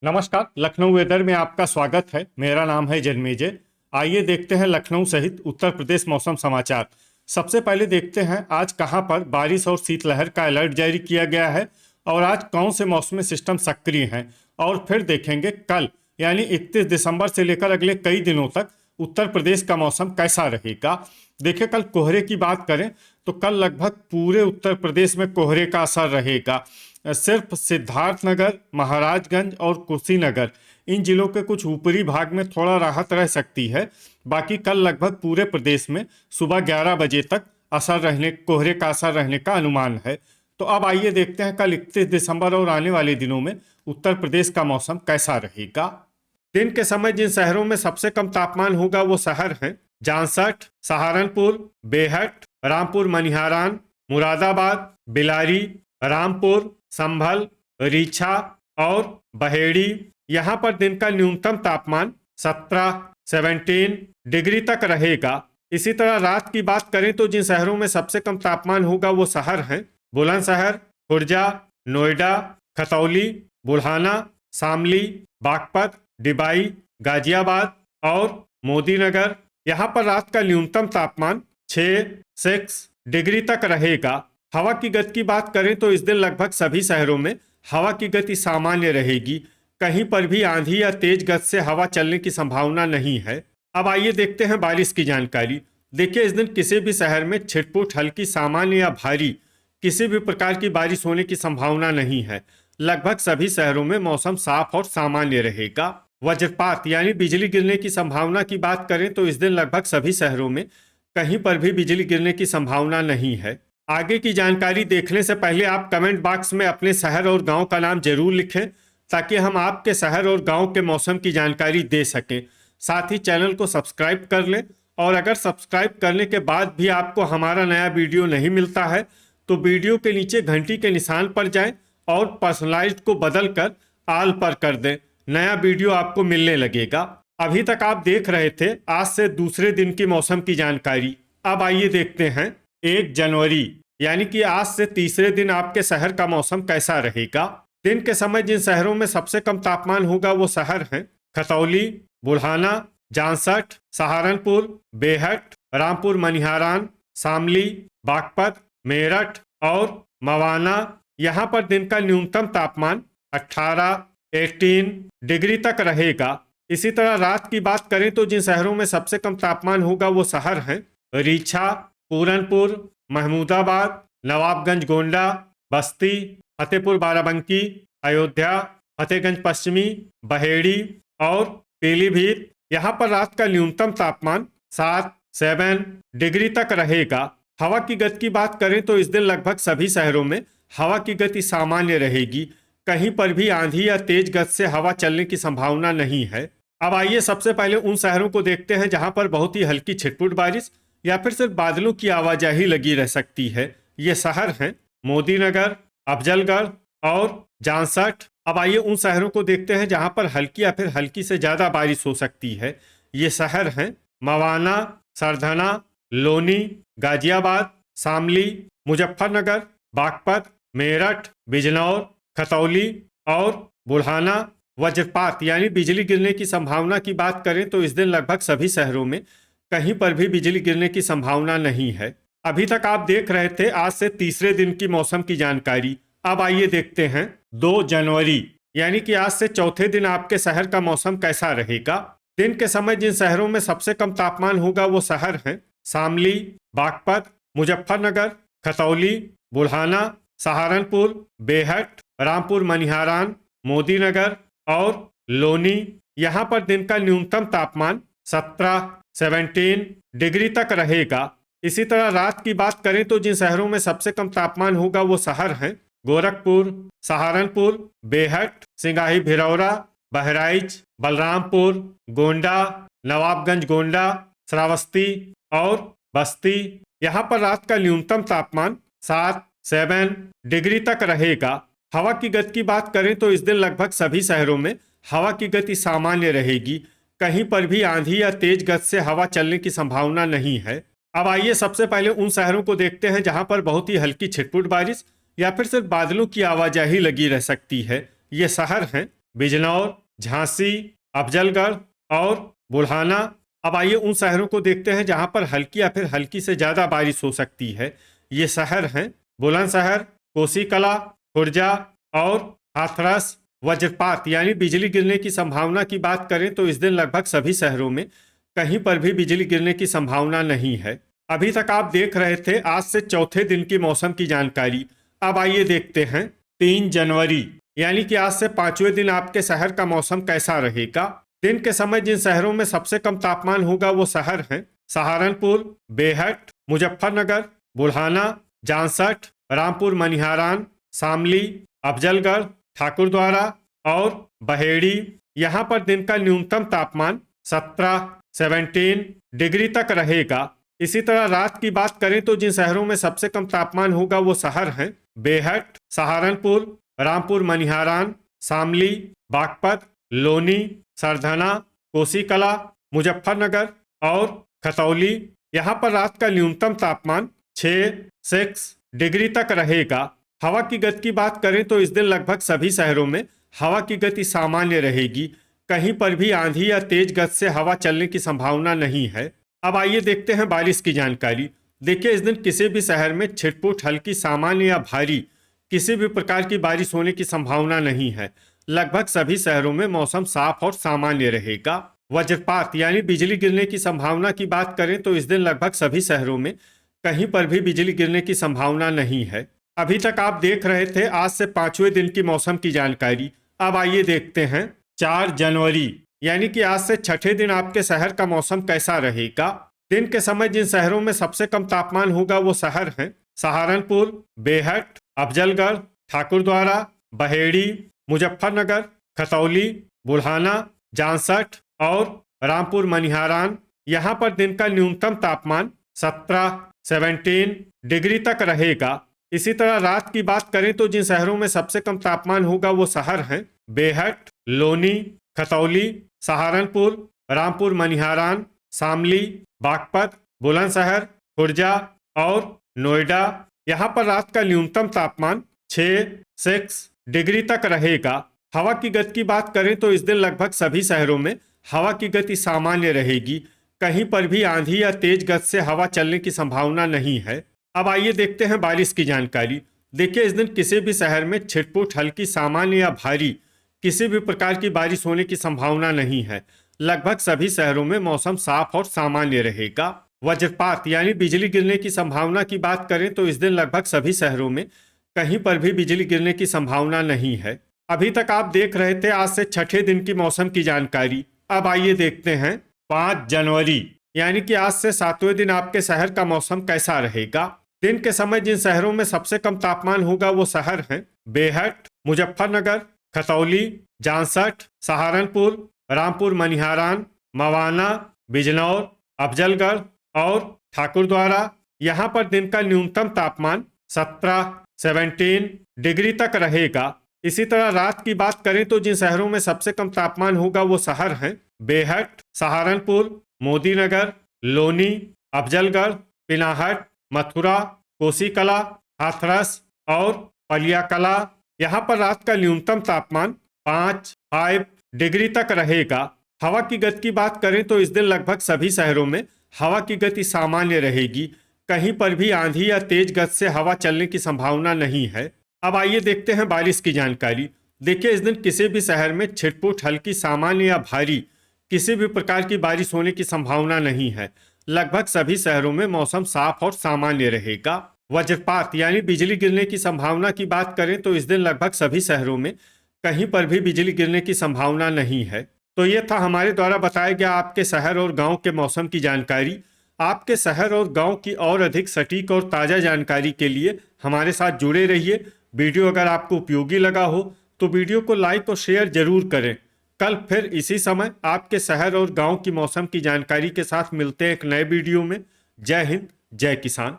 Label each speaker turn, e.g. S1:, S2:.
S1: नमस्कार। लखनऊ वेदर में आपका स्वागत है। मेरा नाम है जन्मेजय। आइए देखते हैं लखनऊ सहित उत्तर प्रदेश मौसम समाचार। सबसे पहले देखते हैं आज कहां पर बारिश और शीतलहर का अलर्ट जारी किया गया है और आज कौन से मौसमी सिस्टम सक्रिय हैं। और फिर देखेंगे कल यानी 31 दिसंबर से लेकर अगले कई दिनों तक उत्तर प्रदेश का मौसम कैसा रहेगा। देखिए, कल कोहरे की बात करें तो कल लगभग पूरे उत्तर प्रदेश में कोहरे का असर रहेगा। सिर्फ सिद्धार्थनगर, महाराजगंज और कुशीनगर इन जिलों के कुछ ऊपरी भाग में थोड़ा राहत रह सकती है। बाकी कल लगभग पूरे प्रदेश में सुबह 11 बजे तक कोहरे का असर रहने का अनुमान है। तो अब आइए देखते हैं कल 31 दिसंबर और आने वाले दिनों में उत्तर प्रदेश का मौसम कैसा रहेगा। दिन के समय जिन शहरों में सबसे कम तापमान होगा वो शहर हैं जांसठ, सहारनपुर, बेहट, रामपुर मनिहारान, मुरादाबाद, बिलारी, रामपुर, संभल, रीछा और बहेड़ी। यहाँ पर दिन का न्यूनतम तापमान 17 डिग्री तक रहेगा। इसी तरह रात की बात करें तो जिन शहरों में सबसे कम तापमान होगा वो शहर हैं बुलंदशहर, खुर्जा, नोएडा, खतौली, बुढ़ाना, शामली, बागपत, डिबाई, गाजियाबाद और मोदीनगर। यहाँ पर रात का न्यूनतम तापमान 6 डिग्री तक रहेगा। हवा की गति की बात करें तो इस दिन लगभग सभी शहरों में हवा की गति सामान्य रहेगी। कहीं पर भी आंधी या तेज गति से हवा चलने की संभावना नहीं है। अब आइए देखते हैं बारिश की जानकारी। देखिए, इस दिन किसी भी शहर में छिटपुट, हल्की, सामान्य या भारी किसी भी प्रकार की बारिश होने की संभावना नहीं है। लगभग सभी शहरों में मौसम साफ और सामान्य रहेगा। वज्रपात यानी बिजली गिरने की संभावना की बात करें तो इस दिन लगभग सभी शहरों में कहीं पर भी बिजली गिरने की संभावना नहीं है। आगे की जानकारी देखने से पहले आप कमेंट बॉक्स में अपने शहर और गांव का नाम जरूर लिखें ताकि हम आपके शहर और गांव के मौसम की जानकारी दे सकें। साथ ही चैनल को सब्सक्राइब कर लें और अगर सब्सक्राइब करने के बाद भी आपको हमारा नया वीडियो नहीं मिलता है तो वीडियो के नीचे घंटी के निशान पर जाएं और पर्सनलाइज्ड को बदल कर आल पर कर दें। नया वीडियो आपको मिलने लगेगा। अभी तक आप देख रहे थे आज से दूसरे दिन की मौसम की जानकारी। अब आइए देखते हैं 1 जनवरी यानी कि आज से तीसरे दिन आपके शहर का मौसम कैसा रहेगा। दिन के समय जिन शहरों में सबसे कम तापमान होगा वो शहर हैं खतौली, बुढ़ाना, जांसठ, सहारनपुर, बेहट, रामपुर मनिहारान, शामली, बागपत, मेरठ और मवाना। यहाँ पर दिन का न्यूनतम तापमान 18 डिग्री तक रहेगा। इसी तरह रात की बात करें तो जिन शहरों में सबसे कम तापमान होगा वो शहर हैं रीछा, पूरनपुर, महमूदाबाद, नवाबगंज गोंडा, बस्ती, फतेहपुर बाराबंकी, अयोध्या, फतेहगंज पश्चिमी, बहेड़ी और पीलीभीत। यहाँ पर रात का न्यूनतम तापमान 7 डिग्री तक रहेगा। हवा की गति की बात करें तो इस दिन लगभग सभी शहरों में हवा की गति सामान्य रहेगी। कहीं पर भी आंधी या तेज गति से हवा चलने की संभावना नहीं है। अब आइए सबसे पहले उन शहरों को देखते हैं जहां पर बहुत ही हल्की छिटपुट बारिश या फिर सिर्फ बादलों की आवाजाही लगी रह सकती है। ये शहर हैं मोदीनगर, अफजलगढ़ और जांसठ। अब आइए उन शहरों को देखते हैं जहां पर हल्की या फिर हल्की से ज्यादा बारिश हो सकती है। ये शहर हैं मवाना, सरधना, लोनी, गाजियाबाद, शामली, मुजफ्फरनगर, बागपत, मेरठ, बिजनौर, खतौली और बुढ़ाना। वज्रपात यानी बिजली गिरने की संभावना की बात करें तो इस दिन लगभग सभी शहरों में कहीं पर भी बिजली गिरने की संभावना नहीं है। अभी तक आप देख रहे थे आज से तीसरे दिन की मौसम की जानकारी। अब आइए देखते हैं 2 जनवरी यानी कि आज से चौथे दिन आपके शहर का मौसम कैसा रहेगा। दिन के समय जिन शहरों में सबसे कम तापमान होगा वो शहर हैं शामली, बागपत, मुजफ्फरनगर, खतौली, बुढ़ाना, सहारनपुर, बेहट, रामपुर मनिहारान, मोदीनगर और लोनी। यहाँ पर दिन का न्यूनतम तापमान 17 डिग्री तक रहेगा। इसी तरह रात की बात करें तो जिन शहरों में सबसे कम तापमान होगा वो शहर हैं गोरखपुर, सहारनपुर, बेहट, सिंगाही भिरौरा, बहराइच, बलरामपुर, गोंडा, नवाबगंज गोंडा, श्रावस्ती और बस्ती। यहाँ पर रात का न्यूनतम तापमान 7 डिग्री तक रहेगा। हवा की गति की बात करें तो इस दिन लगभग सभी शहरों में हवा की गति सामान्य रहेगी। कहीं पर भी आंधी या तेज गति से हवा चलने की संभावना नहीं है। अब आइए सबसे पहले उन शहरों को देखते हैं जहां पर बहुत ही हल्की छिटपुट बारिश या फिर सिर्फ बादलों की आवाजाही लगी रह सकती है। ये शहर हैं बिजनौर, झांसी, अफजलगढ़ और बुल्हाना। अब आइए उन शहरों को देखते हैं जहां पर हल्की या फिर हल्की से ज्यादा बारिश हो सकती है। ये शहर हैं बुलंदशहर, कोसीकला, खुर्जा और हाथरस। वज्रपात यानी बिजली गिरने की संभावना की बात करें तो इस दिन लगभग सभी शहरों में कहीं पर भी बिजली गिरने की संभावना नहीं है। अभी तक आप देख रहे थे आज से चौथे दिन की मौसम की जानकारी। अब आइए देखते हैं 3 जनवरी यानी कि आज से 5वें दिन आपके शहर का मौसम कैसा रहेगा। दिन के समय जिन शहरों में सबसे कम तापमान होगा वो शहर हैं सहारनपुर, बेहट, मुजफ्फरनगर, बुल्हाना, जांसठ, रामपुर मनिहारान, शामली, अफजलगढ़, ठाकुरद्वारा और बहेड़ी। यहाँ पर दिन का न्यूनतम तापमान 17 डिग्री तक रहेगा। इसी तरह रात की बात करें तो जिन शहरों में सबसे कम तापमान होगा वो शहर हैं बेहट, सहारनपुर, रामपुर मनिहारान, शामली, बागपत, लोनी, सरधना, कोसीकला, मुजफ्फरनगर और खतौली। यहाँ पर रात का न्यूनतम तापमान 6 डिग्री तक रहेगा। हवा की गति की बात करें तो इस दिन लगभग सभी शहरों में हवा की गति सामान्य रहेगी। कहीं पर भी आंधी या तेज गति से हवा चलने की संभावना नहीं है। अब आइए देखते हैं बारिश की जानकारी। देखिए इस दिन किसी भी शहर में छिटपुट, हल्की, सामान्य या भारी किसी भी प्रकार की बारिश होने की संभावना नहीं है। लगभग सभी शहरों में मौसम साफ और सामान्य रहेगा। वज्रपात यानी बिजली गिरने की संभावना की बात करें तो इस दिन लगभग सभी शहरों में कहीं पर भी बिजली गिरने की संभावना नहीं है। अभी तक आप देख रहे थे आज से 5वें दिन की मौसम की जानकारी। अब आइए देखते हैं 4 जनवरी यानी कि आज से छठे दिन आपके शहर का मौसम कैसा रहेगा। दिन के समय जिन शहरों में सबसे कम तापमान होगा वो शहर हैं सहारनपुर, बेहट, अफजलगढ़, ठाकुरद्वारा, बहेड़ी, मुजफ्फरनगर, खतौली, बुल्हाना, जांसठ और रामपुर मनिहारान। यहाँ पर दिन का न्यूनतम तापमान 17 डिग्री तक रहेगा। इसी तरह रात की बात करें तो जिन शहरों में सबसे कम तापमान होगा वो शहर हैं बेहट, लोनी, खतौली, सहारनपुर, रामपुर मनिहारान, शामली, बागपत, बुलंदशहर, खुर्जा और नोएडा। यहाँ पर रात का न्यूनतम तापमान 6 डिग्री तक रहेगा। हवा की गति की बात करें तो इस दिन लगभग सभी शहरों में हवा की गति सामान्य रहेगी। कहीं पर भी आंधी या तेज गति से हवा चलने की संभावना नहीं है। अब आइए देखते हैं बारिश की जानकारी। देखिए इस दिन किसी भी शहर में छिटपुट, हल्की, सामान्य या भारी किसी भी प्रकार की बारिश होने की संभावना नहीं है। लगभग सभी शहरों में मौसम साफ और सामान्य रहेगा। वज्रपात यानी बिजली गिरने की संभावना की बात करें तो इस दिन लगभग सभी शहरों में कहीं पर भी बिजली गिरने की संभावना नहीं है। अभी तक आप देख रहे थे आज से छठे दिन की मौसम की जानकारी। अब आइए देखते हैं 5 जनवरी यानी कि आज से 7वें दिन आपके शहर का मौसम कैसा रहेगा। दिन के समय जिन शहरों में सबसे कम तापमान होगा वो शहर हैं बेहट, मुजफ्फरनगर, खतौली, जांसठ, सहारनपुर, रामपुर मनिहारान, मवाना, बिजनौर, अफजलगढ़ और ठाकुरद्वारा। यहाँ पर दिन का न्यूनतम तापमान 17 डिग्री तक रहेगा। इसी तरह रात की बात करें तो जिन शहरों में सबसे कम तापमान होगा वो शहर हैं बेहट, सहारनपुर, मोदीनगर, लोनी, अफजलगढ़, पिनाहट, मथुरा, कोसीकला, हाथरस और पलियाकला। यहाँ पर रात का न्यूनतम तापमान 5 डिग्री तक रहेगा। हवा की गति की बात करें तो इस दिन लगभग सभी शहरों में हवा की गति सामान्य रहेगी। कहीं पर भी आंधी या तेज गति से हवा चलने की संभावना नहीं है। अब आइए देखते हैं बारिश की जानकारी। देखिए इस दिन किसी भी शहर में छिटपुट, हल्की, सामान्य या भारी किसी भी प्रकार की बारिश होने की संभावना नहीं है। लगभग सभी शहरों में मौसम साफ और सामान्य रहेगा। वज्रपात यानी बिजली गिरने की संभावना की बात करें तो इस दिन लगभग सभी शहरों में कहीं पर भी बिजली गिरने की संभावना नहीं है। तो ये था हमारे द्वारा बताया गया आपके शहर और गांव के मौसम की जानकारी। आपके शहर और गांव की और अधिक सटीक और ताज़ा जानकारी के लिए हमारे साथ जुड़े रहिए। वीडियो अगर आपको उपयोगी लगा हो तो वीडियो को लाइक और शेयर जरूर करें। कल फिर इसी समय आपके शहर और गांव की मौसम की जानकारी के साथ मिलते हैं एक नए वीडियो में। जय हिंद, जय किसान।